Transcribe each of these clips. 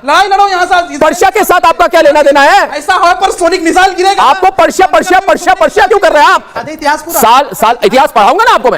लड़ाई लड़ो यहाँ से। पर्शिया के साथ आपका क्या लेना देना है? ऐसा हो पर सोनिक मिसाइल गिरेगा। आपको पर्शिया पर्शिया पर्शिया पर्शिया क्यों कर रहे हैं आप? इतिहास पूरा साल इतिहास पढ़ाऊंगा ना आपको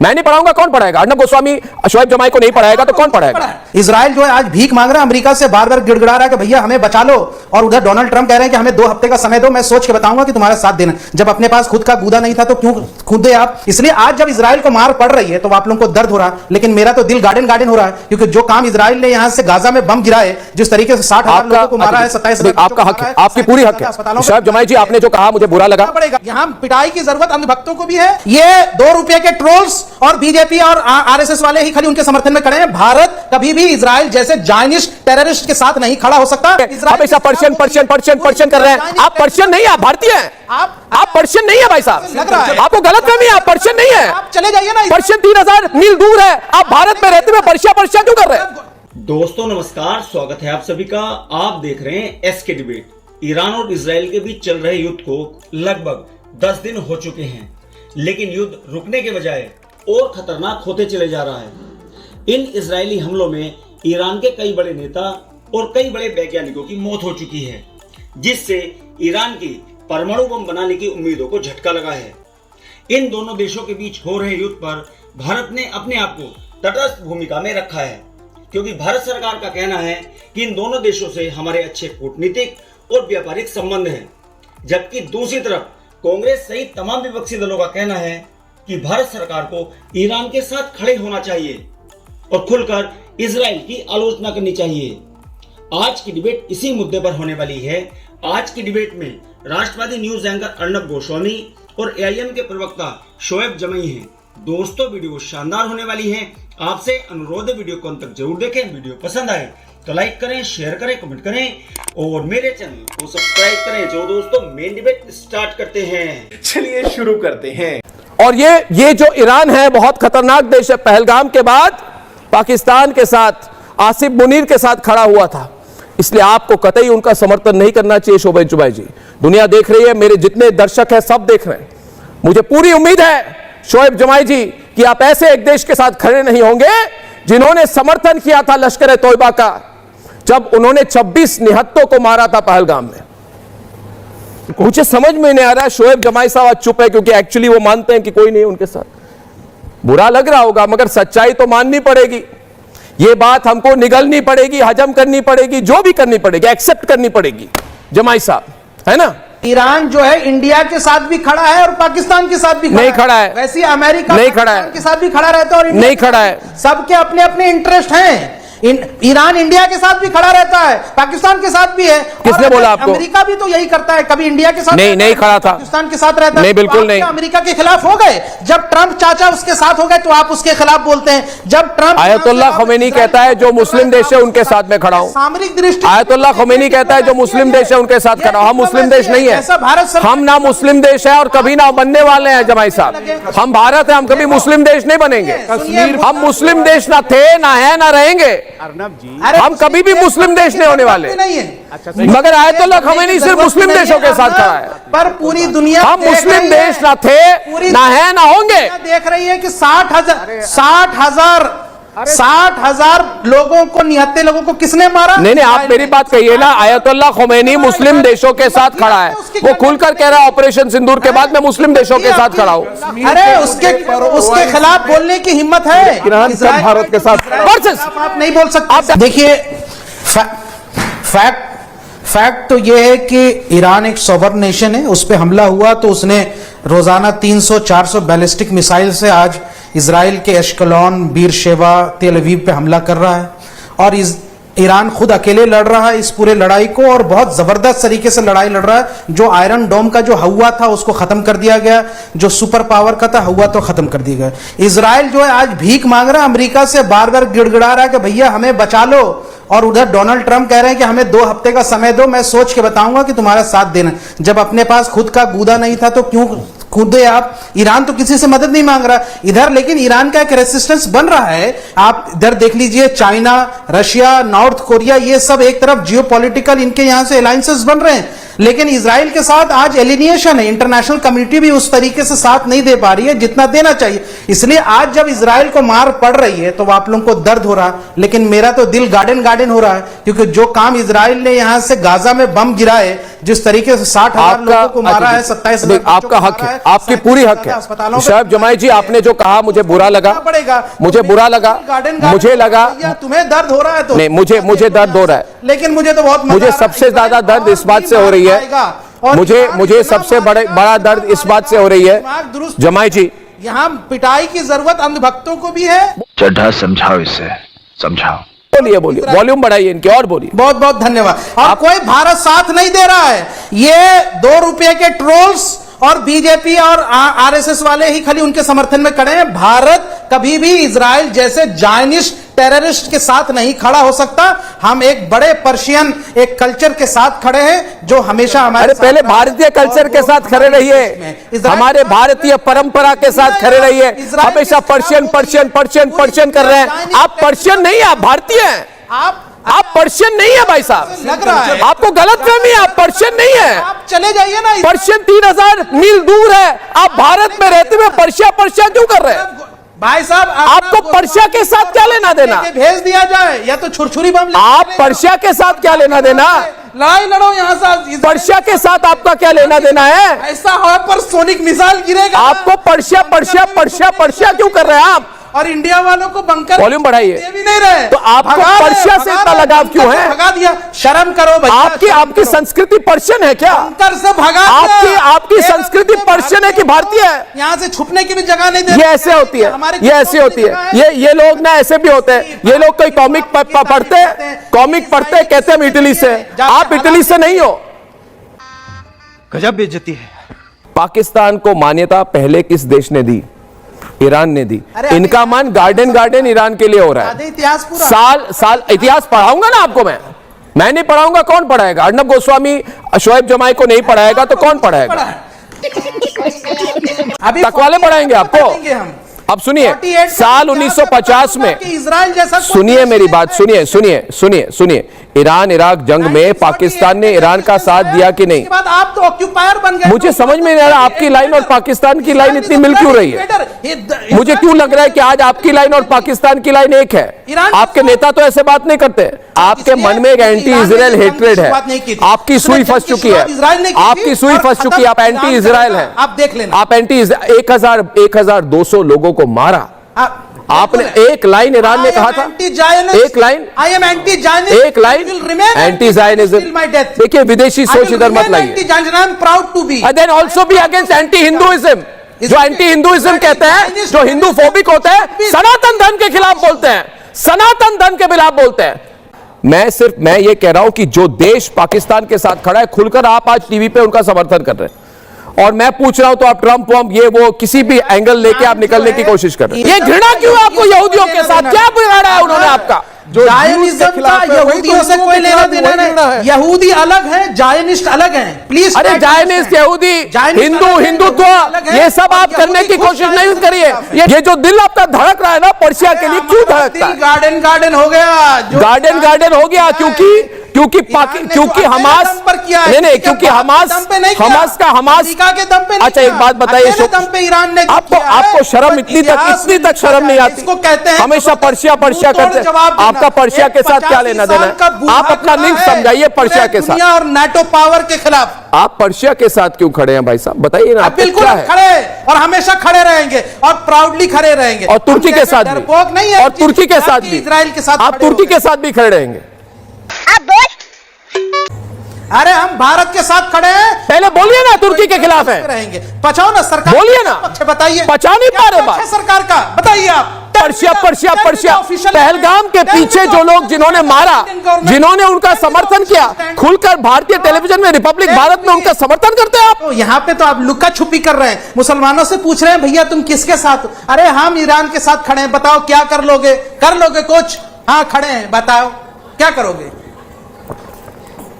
मैं नहीं पढ़ाऊंगा। कौन पढ़ाएगा? अर्नब गोस्वामी शोएब जमाई को नहीं पढ़ाएगा तो कौन पढ़ाएगा? इजराइल जो है आज भीख मांग रहा है अमेरिका से, बार बार गिड़गिड़ा रहा है कि भैया हमें बचा लो, और उधर डोनाल्ड ट्रंप कह रहे हैं कि हमें 2 हफ्ते का समय दो, मैं सोच के बताऊंगा कि तुम्हारा साथ देना। जब अपने पास खुद का गूदा नहीं था तो क्यों कूदे आप? इसलिए आज जब इजराइल को मार पड़ रही है तो आप लोगों को दर्द हो रहा है, लेकिन मेरा तो दिल गार्डन गार्डन हो रहा है, क्योंकि जो काम इजराइल ने यहां से गाजा में बम गिराए, जिस तरीके से 60,000 लोगों को मारा है, 27,000 आपका हक है, आपकी पूरी हक है। शोएब जमाई जी आपने जो कहा मुझे बुरा लगा। पड़ेगा यहां पिटाई की जरूरत अंधभक्तों को भी है। ये 2 रुपए के ट्रोल्स और बीजेपी और आरएसएस वाले ही खाली उनके समर्थन में खड़े हैं। भारत कभी भी इजराइल जैसे जायनिस्ट टेररिस्ट के साथ नहीं खड़ा हो सकता। आप ऐसा पर्शियन पर्शियन पर्शियन पर्शियन कर रहे हैं। आप पर्शियन नहीं है, आप भारतीय हैं। आप पर्शियन नहीं है भाई साहब, लग रहा है आपको गलत फहमी है। आप पर्शियन नहीं है, आप चले जाइए ना। पर्शियन 3000 मील दूर है। आप भारत में रहते हुए पर्शिया पर्शिया क्यों कर रहे हैं? दोस्तों नमस्कार, स्वागत है आप सभी का। आप देख रहे हैं एसके डिबेट। ईरान और इजराइल के बीच चल रहे युद्ध को लगभग 10 दिन हो चुके हैं, लेकिन युद्ध रुकने के बजाय और खतरनाक होते चले जा रहा है। इन इजरायली हमलों में ईरान के कई बड़े नेता और कई बड़े वैज्ञानिकों की मौत हो चुकी है, जिससे ईरान की परमाणु बम बनाने की उम्मीदों को झटका लगा है। इन दोनों देशों के बीच हो रहे युद्ध पर भारत ने अपने आप को तटस्थ भूमिका में रखा है, क्योंकि भारत सरकार का कहना है कि इन दोनों देशों से हमारे अच्छे कूटनीतिक और व्यापारिक संबंध हैं, जबकि दूसरी तरफ कांग्रेस सहित तमाम विपक्षी दलों का कहना है कि भारत सरकार को ईरान के साथ खड़े होना चाहिए और खुलकर इजराइल की आलोचना करनी चाहिए। आज की डिबेट इसी मुद्दे पर होने वाली है। आज की डिबेट में राष्ट्रवादी न्यूज एंकर अर्नब गोस्वामी और एआईएम के प्रवक्ता शोएब जमाई हैं। दोस्तों वीडियो शानदार होने वाली है। आपसे अनुरोध है वीडियो को अंत तक जरूर देखें। वीडियो पसंद आए तो लाइक करें, शेयर करें, कमेंट करें और मेरे चैनल को सब्सक्राइब करें। जो दोस्तों मेन डिबेट स्टार्ट करते हैं, चलिए शुरू करते हैं। और ये जो ईरान है बहुत खतरनाक देश है। पहलगाम के बाद पाकिस्तान के साथ, आसिफ मुनीर के साथ खड़ा हुआ था, इसलिए आपको कतई उनका समर्थन नहीं करना चाहिए। शोएब जमाई जी, दुनिया देख रही है, मेरे जितने दर्शक हैं सब देख रहे हैं। मुझे पूरी उम्मीद है शोएब जमाई जी कि आप ऐसे एक देश के साथ खड़े नहीं होंगे जिन्होंने समर्थन किया था लश्कर तोयबा का, जब उन्होंने 26 निहत्तों को मारा था पहलगाम में। मुझे समझ में नहीं आ रहा है शोएब जमाई साहब आज चुप है, क्योंकि एक्चुअली वो मानते हैं कि कोई नहीं उनके साथ। बुरा लग रहा होगा मगर सच्चाई तो माननी पड़ेगी। ये बात हमको निगलनी पड़ेगी, हजम करनी पड़ेगी, जो भी करनी पड़ेगी, एक्सेप्ट करनी पड़ेगी जमाई साहब, है ना। ईरान जो है इंडिया के साथ भी खड़ा है और पाकिस्तान के साथ भी नहीं खड़ा है। वैसे अमेरिका नहीं खड़ा है, के साथ भी खड़ा रहता है और नहीं खड़ा है। सबके अपने अपने इंटरेस्ट हैं। ईरान इंडिया के साथ भी खड़ा रहता है, पाकिस्तान के साथ भी है। किसने बोला आपको? अमेरिका भी तो यही करता है, कभी इंडिया के साथ नहीं खड़ा था, पाकिस्तान के साथ रहता है। नहीं, बिल्कुल नहीं। अमेरिका के खिलाफ हो गए जब ट्रंप चाचा उसके साथ हो गए तो आप उसके खिलाफ बोलते हैं। जब ट्रंप आयतुल्लाह खमीनी कहता है जो मुस्लिम देश है उनके साथ में खड़ा हूं। सामरिक दृष्टि आयतुल्लाह खमीनी कहता है जो मुस्लिम देश है उनके साथ खड़ा हूं। हम मुस्लिम देश नहीं है, हम ना मुस्लिम देश है और कभी ना बनने वाले हैं जमाई साहब। हम भारत है, हम कभी मुस्लिम देश नहीं बनेंगे। हम मुस्लिम देश ना थे, ना है, ना रहेंगे। अर्नब जी, हम कभी भी मुस्लिम देश नहीं होने वाले। मगर आयतुल्लाह खमीनी सिर्फ मुस्लिम देशों के साथ खड़ा है, पर पूरी दुनिया हम मुस्लिम देश ना थे, ना है, ना होंगे। देख रही है कि 60,000 लोगों को, निहत्ते लोगों को किसने मारा? नहीं, आप मेरी बात कहिए ना। आयतुल्लाह खमीनी मुस्लिम देशों के साथ खड़ा है, वो खुलकर कह रहा है ऑपरेशन सिंदूर के बाद मैं मुस्लिम देशों के साथ खड़ा हूं। अरे उसके खिलाफ बोलने की हिम्मत है। भारत के साथ आप नहीं बोल सकते। देखिए फैक्ट तो यह है कि ईरान एक सॉवरन नेशन है, उस पर हमला हुआ तो उसने रोजाना 300-400 बैलिस्टिक मिसाइल से आज इजराइल के एश्कलॉन, बीरशेवा, तेल अवीव पे हमला कर रहा है। और ईरान खुद अकेले लड़ रहा है इस पूरे लड़ाई को, और बहुत जबरदस्त तरीके से लड़ाई लड़ रहा है। जो आयरन डोम का जो हवा था उसको खत्म कर दिया गया, जो सुपर पावर का था हवा तो खत्म कर दिया गया। इजराइल जो है आज भीख मांग रहा है अमेरिका से, बार बार गिड़गिड़ा रहा है कि भैया हमें बचा लो, और उधर डोनाल्ड ट्रंप कह रहे हैं कि हमें 2 हफ्ते का समय दो, मैं सोच के बताऊंगा कि तुम्हारा साथ देना। जब अपने पास खुद का गूदा नहीं था तो क्यों कूदे आप? ईरान तो किसी से मदद नहीं मांग रहा इधर, लेकिन ईरान का एक रेसिस्टेंस बन रहा है। आप इधर देख लीजिए, चाइना, रशिया, नॉर्थ कोरिया, ये सब एक तरफ जियोपॉलिटिकल इनके यहां से अलायंसेस बन रहे हैं। लेकिन इजराइल के साथ आज एलिनिएशन है। इंटरनेशनल कम्युनिटी भी उस तरीके से साथ नहीं दे पा रही है जितना देना चाहिए। इसलिए आज जब इजराइल को मार पड़ रही है तो आप लोगों को दर्द हो रहा है, लेकिन मेरा तो दिल गार्डन गार्डन हो रहा है, क्योंकि जो काम इजराइल ने यहां से गाजा में बम गिराए, जिस तरीके से 60,000 लोगों को मारा है, 27,000 आपका हक है, आपकी पूरी हक है। शोएब जमाई जी, आपने जो कहा मुझे बुरा लगा, मुझे बुरा लगा, मुझे लगा तुम्हें दर्द हो रहा है तो नहीं, मुझे दर्द हो रहा है, लेकिन मुझे तो बहुत मुझे सबसे ज्यादा दर्द इस बात से हो रही है, मुझे सबसे बड़ा दर्द इस बात से हो रही है जमाई जी, यहाँ पिटाई की जरूरत अंधभक्तों को भी है। चड्ढा समझाओ, इसे समझाओ। बोलिए, वॉल्यूम बढ़ाइए इनकी और बोलिए। बहुत बहुत धन्यवाद। और कोई भारत साथ नहीं दे रहा है, ये 2 रुपए के ट्रोल्स और बीजेपी और आरएसएस वाले ही खाली उनके समर्थन में खड़े हैं। भारत कभी भी इजराइल जैसे जायनिस्ट टेररिस्ट के साथ नहीं खड़ा हो सकता। हम एक बड़े पर्शियन एक कल्चर के साथ खड़े हैं जो हमेशा हमारे पहले भारतीय कल्चर के साथ खड़े रहिए, हमारे भारतीय परंपरा के साथ खड़े रहिए। हमेशा पर्शियन कर रहे हैं। आप पर्शियन नहीं, आप भारतीय हैं। आप पर्शियन नहीं है भाई साहब, लग रहा है आपको गलतफहमी है, आप पर्शियन नहीं है। आप चले जाइए ना, पर्शियन 3000 मील दूर है, आप भारत में रहते हुए पर्शिया क्यों कर रहे हैं भाई साहब? आपको पर्शिया के साथ क्या लेना देना? भेज दिया जाए या तो छुरछुरी बम। आप पर्शिया के साथ क्या लेना देना? लड़ाई लड़ो यहाँ से। पर्शिया के साथ आपका क्या लेना देना है? ऐसा हो पर सोनिक मिसाइल गिरेगा। आपको पर्शिया क्यों कर रहे हैं आप? और इंडिया वालों को बंकर वॉल्यूम बढ़ाइए, दे भी नहीं रहे, तो आपको पर्शिया से इतना लगाव क्यों है? भगा दिया। शर्म करो भैया। आपकी संस्कृति पर्शियन है क्या? बंकर से भगा आपकी संस्कृति पर्शियन है कि भारतीय है? यहाँ से छुपने की भी जगह नहीं दे। ये ऐसे होती है, ये ऐसी होती है। ये लोग ना ऐसे भी होते हैं। ये लोग कोई कॉमिक पढ़ते कहते हैं हम इटली से। आप इटली से नहीं हो। गजब बेइज्जती है। पाकिस्तान को मान्यता पहले किस देश ने दी? ईरान ने दी। इनका मन गार्डन ईरान के लिए हो रहा है। इतिहास पूरा साल इतिहास पढ़ाऊंगा ना आपको। मैं नहीं पढ़ाऊंगा, कौन पढ़ाएगा? अर्नब गोस्वामी शोएब जमाई को नहीं पढ़ाएगा तो कौन पढ़ाएगा? अभी तकवाले पढ़ाएंगे आपको। अब सुनिए, साल 1950 में, इजराइल जैसा, सुनिए मेरी बात, सुनिए, ईरान इराक जंग में पाकिस्तान ने ईरान का साथ दिया कि नहीं? आप तो ऑक्यूपायर बन गए। मुझे समझ में नहीं आ रहा आपकी लाइन और पाकिस्तान की लाइन इतनी मिल क्यों रही है? मुझे क्यों लग रहा है कि आज आपकी लाइन और पाकिस्तान की लाइन एक है? आपके नेता तो ऐसे बात नहीं करते। आपके मन में एक एंटी इजराइल हेट्रेड है। आपकी सुई फंस चुकी है, आपकी सुई फंस चुकी है। आप एंटी इजराइल हैं। आप देख लेना। आप एंटी 1200 लोगों को मारा। आपने एक लाइन ईरान ने कहा था, एक लाइन एंटी जायनिज्म। देखिए, विदेशी सोच इधर मत लाइए। Then also be against anti Hinduism. जो एंटी हिंदुइज्म कहते हैं, जो हिंदू फोबिक होते हैं, सनातन धर्म के खिलाफ बोलते हैं, सनातन धर्म के खिलाफ बोलते हैं। मैं ये कह रहा हूं कि जो देश पाकिस्तान के साथ खड़ा है, खुलकर आप आज टीवी पे उनका समर्थन कर रहे हैं। और मैं पूछ रहा हूं तो आप ट्रंप वंप ये वो किसी भी एंगल लेके आप निकलने की कोशिश कर रहे हैं। ये घृणा क्यों है आपको यहूदियों के साथ? क्या बिगाड़ा है उन्होंने आपका? जो जायनिज्म का यहूदियों से कोई लेना देना नहीं। यहूदी अलग है, जायनिस्ट अलग है। प्लीज। अरे जायनिस्ट, यहूदी, हिंदुत्व, ये सब आप करने की कोशिश नहीं करिए। ये जो दिल आपका धड़क रहा है ना पर्शिया के लिए, क्यों धड़कता है? गार्डन हो गया। गार्डन हो गया क्योंकि हमास नहीं, क्योंकि हमास के दम पे। अच्छा, एक बात बताइए, ईरान ने आपको शर्म इतनी तक शर्म नहीं आती? कहते हैं हमेशा पर्शिया करते हैं। आपका पर्शिया के साथ क्या लेना देना है? आप अपना लिंक समझाइए पर्शिया के साथ और नाटो पावर के खिलाफ। आप पर्शिया के साथ क्यों खड़े हैं भाई साहब? बताइए ना। बिल्कुल खड़े और हमेशा खड़े रहेंगे और प्राउडली खड़े रहेंगे। और तुर्की के साथ भी, और तुर्की के साथ भी, इजराइल के साथ आप तुर्की के साथ भी खड़े रहेंगे। अरे हम भारत के साथ खड़े हैं। पहले बोलिए ना, तुर्की के खिलाफ है, रहेंगे। पचाओ ना सरकार, बोलिए ना, बताइए। पचा नहीं पा रहे बात सरकार का, बताइए आप। पर्शिया पहलगाम के पीछे जो लोग जिन्होंने मारा, जिन्होंने उनका समर्थन किया, खुलकर भारतीय टेलीविजन में, रिपब्लिक भारत में उनका समर्थन करते हैं आप। तो यहाँ पे तो आप लुक्का छुपी कर रहे हैं। मुसलमानों से पूछ रहे हैं भैया तुम किसके साथ? अरे हम ईरान के साथ खड़े हैं, बताओ क्या कर लोगे कुछ? हाँ खड़े हैं, बताओ क्या करोगे?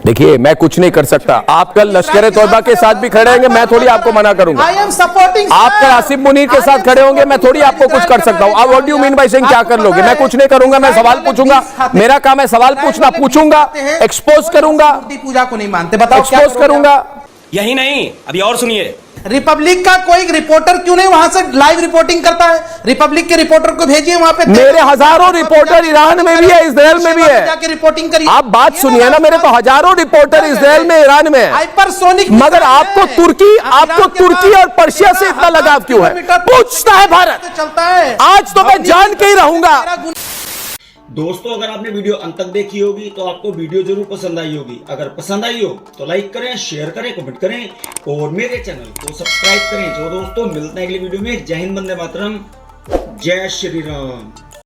देखिए मैं कुछ नहीं कर सकता, आप कल लश्कर तौबा के साथ भी खड़े होंगे, मैं थोड़ी आपको मना करूंगा। I am supporting, आप कल आसिफ मुनीर के साथ खड़े होंगे, मैं थोड़ी आपको कुछ कर सकता हूं। अब what do you mean by saying क्या कर लोगे? मैं कुछ नहीं करूंगा, मैं सवाल पूछूंगा, मेरा काम है सवाल पूछना, पूछूंगा, एक्सपोज करूंगा, पूजा को नहीं मानते, बताओ क्या एक्सपोज करोगे? करूंगा। यही नहीं, अभी और सुनिए। रिपब्लिक का कोई रिपोर्टर क्यों नहीं वहां से लाइव रिपोर्टिंग करता है? रिपब्लिक के रिपोर्टर को भेजिए वहां पे। मेरे हजारों रिपोर्टर ईरान में भी है, इसराइल में भी है, जाके रिपोर्टिंग करिए। आप बात सुनिए ना, मेरे तो हजारों रिपोर्टर इसराइल में, ईरान में है, हाइपरसोनिक, मगर आपको तुर्की और पर्शिया से इतना लगाव क्यों है? पूछता है भारत। चलता है। आज तो मैं जान के ही रहूंगा। दोस्तों, अगर आपने वीडियो अंत तक देखी होगी तो आपको वीडियो जरूर पसंद आई होगी। अगर पसंद आई हो तो लाइक करें, शेयर करें, कमेंट करें और मेरे चैनल को सब्सक्राइब करें। जो दोस्तों, मिलते हैं अगले वीडियो में। जय हिंद, वंदे मातरम, जय श्री राम।